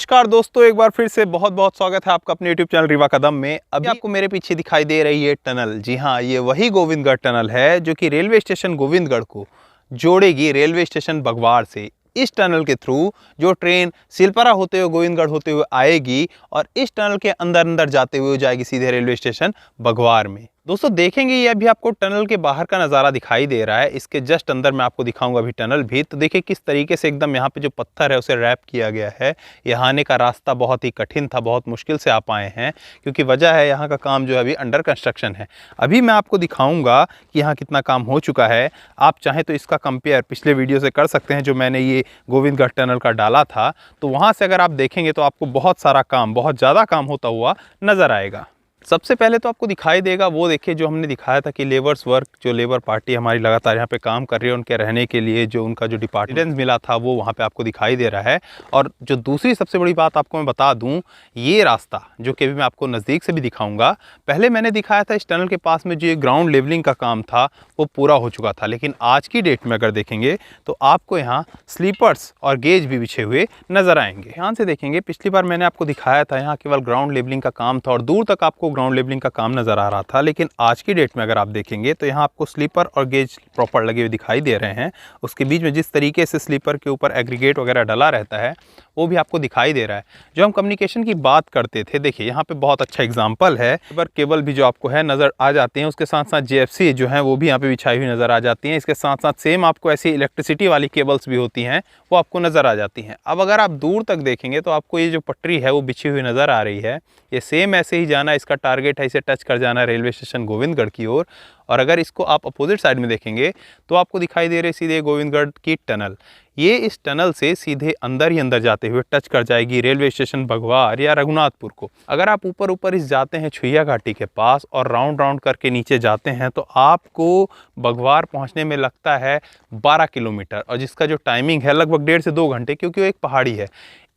नमस्कार दोस्तों, एक बार फिर से बहुत बहुत स्वागत है आपका अपने YouTube चैनल रीवा कदम में। अभी आपको मेरे पीछे दिखाई दे रही है टनल। जी हाँ, ये वही गोविंदगढ़ टनल है जो कि रेलवे स्टेशन गोविंदगढ़ को जोड़ेगी रेलवे स्टेशन बघवार से। इस टनल के थ्रू जो ट्रेन सिलपरा होते हुए गोविंदगढ़ होते हुए आएगी और इस टनल के अंदर अंदर जाते हुए जाएगी सीधे रेलवे स्टेशन बघवार में। दोस्तों देखेंगे, ये अभी आपको टनल के बाहर का नज़ारा दिखाई दे रहा है। इसके जस्ट अंदर मैं आपको दिखाऊंगा अभी टनल भी। तो देखिए किस तरीके से एकदम यहाँ पे जो पत्थर है उसे रैप किया गया है। यहाँ आने का रास्ता बहुत ही कठिन था, बहुत मुश्किल से आप आए हैं क्योंकि वजह है यहाँ का काम जो है अभी अंडर कंस्ट्रक्शन है। अभी मैं आपको दिखाऊंगा कि यहाँ कितना काम हो चुका है। आप चाहें तो इसका कंपेयर पिछले वीडियो से कर सकते हैं जो मैंने ये गोविंदगढ़ टनल का डाला था। तो वहाँ से अगर आप देखेंगे तो आपको बहुत सारा काम, बहुत ज़्यादा काम होता हुआ नज़र आएगा। सबसे पहले तो आपको दिखाई देगा वो देखिए जो हमने दिखाया था कि लेबर्स वर्क, जो लेबर पार्टी हमारी लगातार यहाँ पे काम कर रही है, उनके रहने के लिए जो उनका जो डिपार्टमेंट मिला था वो वहाँ पे आपको दिखाई दे रहा है। और जो दूसरी सबसे बड़ी बात आपको मैं बता दूँ, ये रास्ता जो कि अभी मैं आपको नज़दीक से भी दिखाऊंगा, पहले मैंने दिखाया था इस टनल के पास में जो ये ग्राउंड लेवलिंग का काम था वो पूरा हो चुका था। लेकिन आज की डेट में अगर देखेंगे तो आपको यहाँ स्लीपर्स और गेज भी बिछे हुए नजर आएंगे। ध्यान से देखेंगे, पिछली बार मैंने आपको दिखाया था यहाँ केवल ग्राउंड लेवलिंग का काम था और दूर तक आपको ग्राउंड लेवलिंग का काम नजर आ रहा था। लेकिन आज की डेट में अगर आप देखेंगे तो यहाँ आपको स्लीपर और गेज प्रॉपर लगे हुए दिखाई दे रहे हैं। उसके बीच में जिस तरीके से स्लीपर के ऊपर एग्रीगेट वगैरह डला रहता है वो भी आपको दिखाई दे रहा है। जो हम कम्युनिकेशन की बात करते थे, देखिए यहाँ पे बहुत अच्छा एग्जाम्पल है। फाइबर केबल भी जो आपको है नज़र आ जाती हैं, उसके साथ साथ JFC जो है वो भी यहाँ पे बिछाई हुई नज़र आ जाती हैं। इसके साथ साथ सेम आपको ऐसी इलेक्ट्रिसिटी वाली केबल्स भी होती हैं, वो आपको नज़र आ जाती हैं। अब अगर आप दूर तक देखेंगे तो आपको ये जो पटरी है वो बिछी हुई नज़र आ रही है। ये सेम ऐसे ही जाना, इसका टारगेट है इसे टच कर जाना रेलवे स्टेशन गोविंदगढ़ की ओर। और अगर इसको आप अपोजिट साइड में देखेंगे तो आपको दिखाई दे रही सीधे गोविंदगढ़ की टनल। ये इस टनल से सीधे अंदर ही अंदर जाते हुए टच कर जाएगी रेलवे स्टेशन बघवार या रघुनाथपुर को। अगर आप ऊपर ऊपर इस जाते हैं छुइया घाटी के पास और राउंड राउंड करके नीचे जाते हैं तो आपको बघवार पहुंचने में लगता है 12 किलोमीटर, और जिसका जो टाइमिंग है लगभग 1.5 से 2 घंटे, क्योंकि वो एक पहाड़ी है।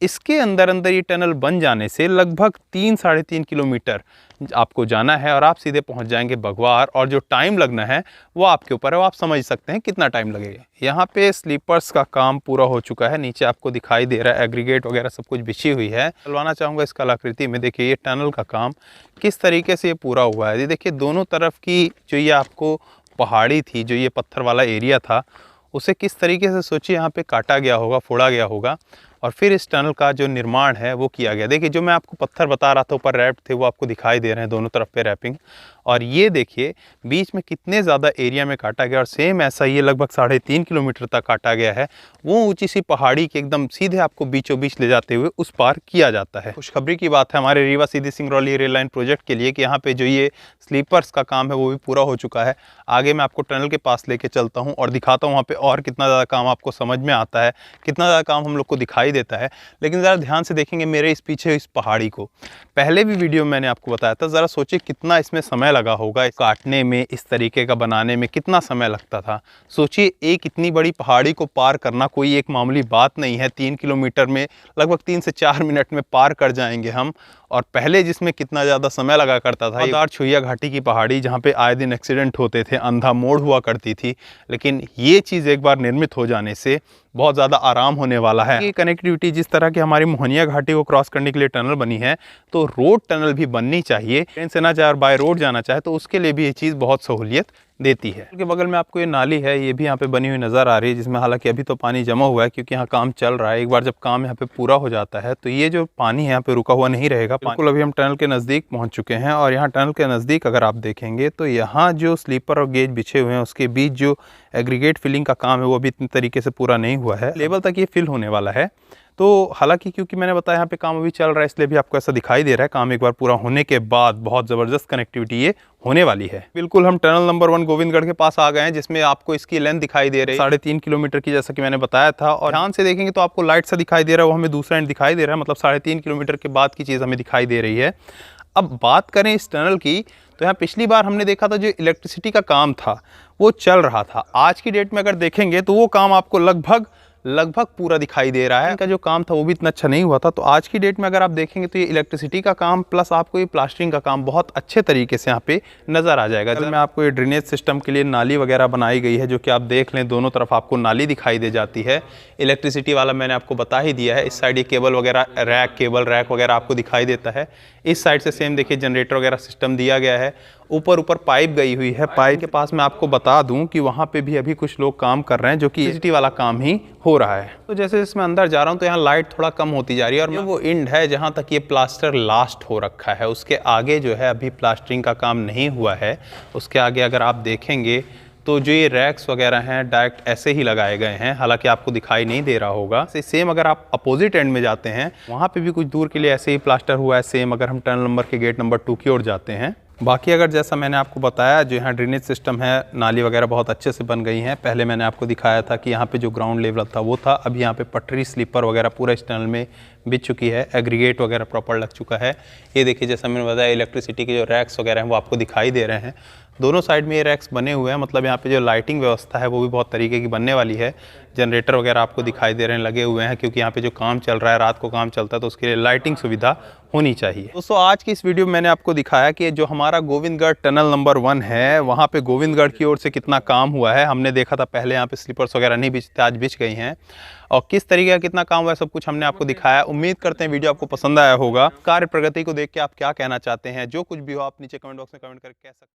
इसके अंदर अंदर ये टनल बन जाने से लगभग 3-3.5 किलोमीटर आपको जाना है और आप सीधे पहुंच जाएंगे बघवार। और जो टाइम लगना है वो आपके ऊपर है, वो आप समझ सकते हैं कितना टाइम लगेगा। यहाँ पे स्लीपर्स का काम पूरा हो चुका है। नीचे आपको दिखाई दे रहा है एग्रीगेट वगैरह सब कुछ बिछी हुई है। चलवाना चाहूँगा इस कलाकृति में। देखिए ये टनल का काम किस तरीके से ये पूरा हुआ है। ये देखिए दोनों तरफ की जो ये आपको पहाड़ी थी, जो ये पत्थर वाला एरिया था, उसे किस तरीके से सोचिए यहाँ पे काटा गया होगा, फोड़ा गया होगा और फिर इस टनल का जो निर्माण है वो किया गया। देखिए जो मैं आपको पत्थर बता रहा था ऊपर रैप थे, वो आपको दिखाई दे रहे हैं दोनों तरफ पे रैपिंग। और ये देखिए बीच में कितने ज़्यादा एरिया में काटा गया और सेम ऐसा ये लगभग 3.5 किलोमीटर तक काटा गया है। वो ऊंची सी पहाड़ी के एकदम सीधे आपको बीचों बीच ले जाते हुए उस पार किया जाता है। खुशखबरी की बात है हमारे Rewa Sidhi Singrauli rail line project के लिए कि यहाँ पे जो ये स्लीपर्स का काम है वो भी पूरा हो चुका है। आगे मैं आपको टनल के पास लेके चलता हूँ और दिखाता हूँ वहाँ पे और कितना ज़्यादा काम आपको समझ में आता है, कितना ज़्यादा काम हम लोग को दिखाई देता है। लेकिन ज़रा ध्यान से देखेंगे मेरे इस पीछे इस पहाड़ी को, पहले भी वीडियो मैंने आपको बताया था। ज़रा सोचिए कितना इसमें समय लगा होगा, काटने में, इस तरीके का बनाने में कितना समय लगता था। सोचिए एक इतनी बड़ी पहाड़ी को पार करना कोई एक मामूली बात नहीं है। 3 किलोमीटर में लगभग 3 से 4 मिनट में पार कर जाएंगे हम। और पहले जिसमें कितना ज़्यादा समय लगा करता था, ये छुइया घाटी की पहाड़ी जहाँ पे आए दिन एक्सीडेंट होते थे, अंधा मोड़ हुआ करती थी। लेकिन ये चीज़ एक बार निर्मित हो जाने से बहुत ज़्यादा आराम होने वाला है। ये कनेक्टिविटी जिस तरह की हमारी मोहनिया घाटी को क्रॉस करने के लिए टनल बनी है, तो रोड टनल भी बननी चाहिए। ट्रेन से ना जाए और बाय रोड जाना चाहे तो उसके लिए भी ये चीज़ बहुत सहूलियत देती है। उसके बगल में आपको ये नाली है, ये भी यहाँ पे बनी हुई नज़र आ रही है, जिसमें हालांकि अभी तो पानी जमा हुआ है क्योंकि यहाँ काम चल रहा है। एक बार जब काम यहाँ पे पूरा हो जाता है तो ये जो पानी है यहाँ पे रुका हुआ नहीं रहेगा। बिल्कुल अभी हम टनल के नज़दीक पहुँच चुके हैं और यहाँ टनल के नज़दीक अगर आप देखेंगे तो यहाँ जो स्लीपर और गेज बिछे हुए हैं उसके बीच जो एग्रीगेट फिलिंग का काम है वो अभी इतनी तरीके से पूरा नहीं हुआ है। लेवल तक ये फिल होने वाला है। तो हालांकि क्योंकि मैंने बताया यहाँ पे काम अभी चल रहा है इसलिए भी आपको ऐसा दिखाई दे रहा है। काम एक बार पूरा होने के बाद बहुत ज़बरदस्त कनेक्टिविटी ये होने वाली है। बिल्कुल हम टनल नंबर 1 गोविंदगढ़ के पास आ गए हैं, जिसमें आपको इसकी लेंथ दिखाई दे रही है 3.5 किलोमीटर की, जैसा कि मैंने बताया था। और ध्यान से देखेंगे तो आपको लाइट सा दिखाई दे रहा है, वो हमें दूसरा एंड दिखाई दे रहा है, मतलब 3.5 किलोमीटर के बाद की चीज़ हमें दिखाई दे रही है। अब बात करें इस टनल की तो यहाँ पिछली बार हमने देखा था जो इलेक्ट्रिसिटी का काम था वो चल रहा था। आज की डेट में अगर देखेंगे तो वो काम आपको लगभग लगभग पूरा दिखाई दे रहा है। इनका जो काम था वो भी इतना अच्छा नहीं हुआ था। तो आज की डेट में अगर आप देखेंगे तो ये इलेक्ट्रिसिटी का काम प्लस आपको ये प्लास्टरिंग का काम बहुत अच्छे तरीके से यहाँ पे नज़र आ जाएगा। मैं आपको ये ड्रेनेज सिस्टम के लिए नाली वगैरह बनाई गई है, जो कि आप देख लें दोनों तरफ आपको नाली दिखाई दे जाती है। इलेक्ट्रिसिटी वाला मैंने आपको बता ही दिया है। इस साइड ये केबल वगैरह केबल रैक वगैरह आपको दिखाई देता है। इस साइड से सेम देखिए जनरेटर वगैरह सिस्टम दिया गया है। ऊपर पाइप गई हुई है। पाइप के पास मैं आपको बता दूं कि वहाँ पे भी अभी कुछ लोग काम कर रहे हैं, जो कि इलेक्ट्रिसिटी वाला काम ही हो रहा है। तो जैसे इसमें अंदर जा रहा हूँ तो यहाँ लाइट थोड़ा कम होती जा रही है, और वो इंड है जहाँ तक ये प्लास्टर लास्ट हो रखा है। उसके आगे जो है अभी प्लास्टरिंग का काम नहीं हुआ है। उसके आगे अगर आप देखेंगे तो जो ये रैक्स वगैरह हैं डायरेक्ट ऐसे ही लगाए गए हैं, हालांकि आपको दिखाई नहीं दे रहा होगा। सेम अगर आप अपोजिट एंड में जाते हैं वहाँ पे भी कुछ दूर के लिए ऐसे ही प्लास्टर हुआ है। सेम अगर हम टनल नंबर के गेट नंबर 2 की ओर जाते हैं। बाकी अगर जैसा मैंने आपको बताया, जो यहाँ ड्रेनेज सिस्टम है, नाली वगैरह बहुत अच्छे से बन गई हैं। पहले मैंने आपको दिखाया था कि यहाँ पे जो ग्राउंड लेवल था वो था, अब यहाँ पे पटरी स्लीपर वगैरह पूरा इस टनल में बिछ चुकी है। एग्रीगेट वगैरह प्रॉपर लग चुका है। ये देखिए जैसा मैंने बताया, इलेक्ट्रिसिटी के जो रैक्स वगैरह हैं वो आपको दिखाई दे रहे हैं। दोनों साइड में ये रैक्स बने हुए हैं, मतलब यहाँ पे जो लाइटिंग व्यवस्था है वो भी बहुत तरीके की बनने वाली है। जनरेटर वगैरह आपको दिखाई दे रहे हैं लगे हुए हैं, क्योंकि यहाँ पे जो काम चल रहा है, रात को काम चलता है, तो उसके लिए लाइटिंग सुविधा होनी चाहिए। दोस्तों आज की इस वीडियो में मैंने आपको दिखाया कि जो हमारा गोविंदगढ़ टनल नंबर 1 है, वहाँ पे गोविंदगढ़ की ओर से कितना काम हुआ है। हमने देखा था पहले यहाँ पे स्लीपर्स वगैरह नहीं बिछते, आज बिछ गई हैं, और किस तरीके का कितना काम हुआ है सब कुछ हमने आपको दिखाया। उम्मीद करते हैं वीडियो आपको पसंद आया होगा। कार्य प्रगति को देख के आप क्या कहना चाहते हैं, जो कुछ भी हो आप नीचे कमेंट बॉक्स में कमेंट करके कह सकते हैं।